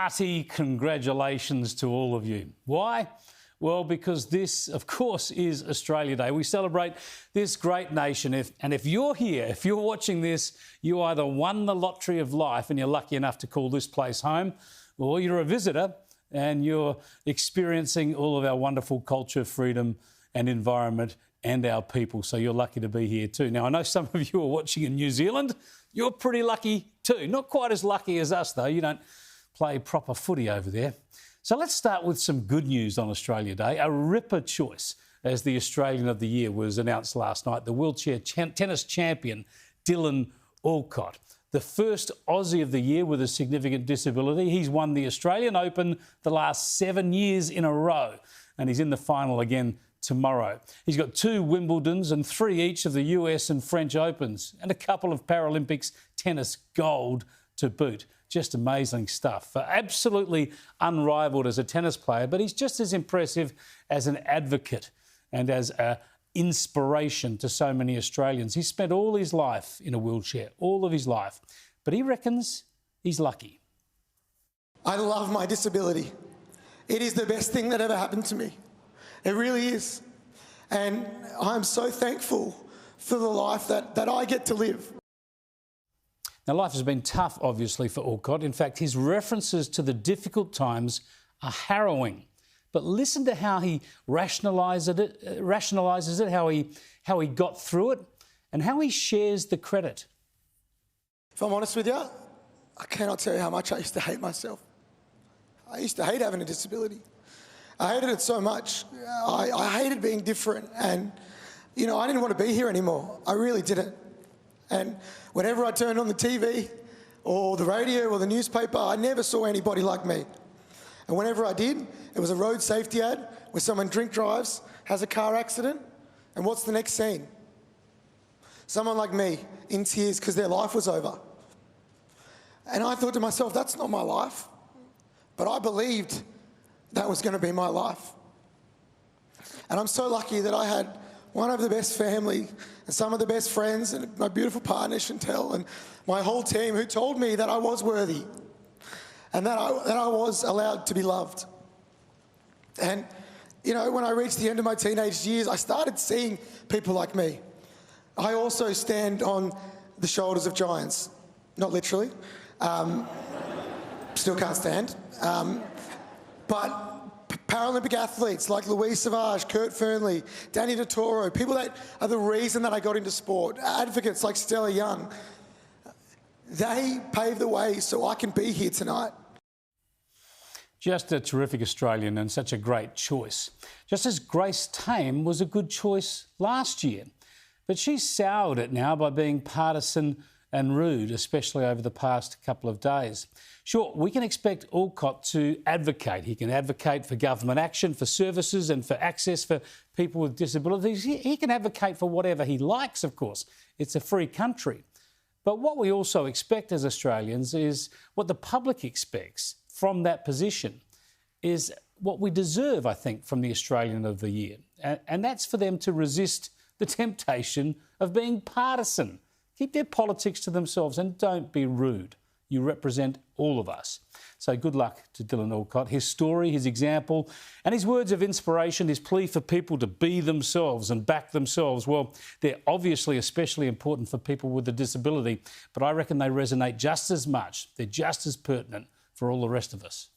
hearty congratulations to all of you. Why? Well, because this, of course, is Australia Day. We celebrate this great nation. If you're here, if you're watching this, you either won the lottery of life and you're lucky enough to call this place home, or you're a visitor and you're experiencing all of our wonderful culture, freedom and environment and our people. So you're lucky to be here too. Now, I know some of you are watching in New Zealand. You're pretty lucky too. Not quite as lucky as us, though. You don't play proper footy over there. So let's start with some good news on Australia Day. A ripper choice as the Australian of the Year was announced last night. The wheelchair tennis champion, Dylan Alcott. The first Aussie of the Year with a significant disability. He's won the Australian Open the last 7 years in a row, and he's in the final again tomorrow. He's got 2 Wimbledons and 3 each of the US and French Opens, and a couple of Paralympics tennis gold to boot. Just amazing stuff. Absolutely unrivalled as a tennis player, but he's just as impressive as an advocate and as an inspiration to so many Australians. He's spent all his life in a wheelchair, all of his life, but he reckons he's lucky. I love my disability. It is the best thing that ever happened to me. It really is. And I'm so thankful for the life that I get to live. Now, life has been tough, obviously, for Alcott. In fact, his references to the difficult times are harrowing. But listen to how he rationalises it, how he got through it, and how he shares the credit. If I'm honest with you, I cannot tell you how much I used to hate myself. I used to hate having a disability. I hated it so much. I hated being different, and, you know, I didn't want to be here anymore. I really didn't. And whenever I turned on the TV or the radio or the newspaper, I never saw anybody like me. And whenever I did, it was a road safety ad where someone drink drives, has a car accident, and what's the next scene? Someone like me in tears because their life was over. And I thought to myself, that's not my life. But I believed that was going to be my life. And I'm so lucky that I had one of the best family and some of the best friends and my beautiful partner, Chantel, and my whole team who told me that I was worthy and that I was allowed to be loved. And, you know, when I reached the end of my teenage years, I started seeing people like me. I also stand on the shoulders of giants, not literally. Still can't stand. But Paralympic athletes like Louise Savage, Kurt Fernley, Danny DeToro, people that are the reason that I got into sport, advocates like Stella Young, they paved the way so I can be here tonight. Just a terrific Australian and such a great choice. Just as Grace Tame was a good choice last year. But she's soured it now by being partisan and rude, especially over the past couple of days. Sure, we can expect Alcott to advocate. He can advocate for government action, for services and for access for people with disabilities. He can advocate for whatever he likes, of course. It's a free country. But what we also expect as Australians is what the public expects from that position is what we deserve, I think, from the Australian of the Year. And that's for them to resist the temptation of being partisan. Keep their politics to themselves and don't be rude. You represent all of us. So good luck to Dylan Alcott. His story, his example, and his words of inspiration, his plea for people to be themselves and back themselves, well, they're obviously especially important for people with a disability, but I reckon they resonate just as much. They're just as pertinent for all the rest of us.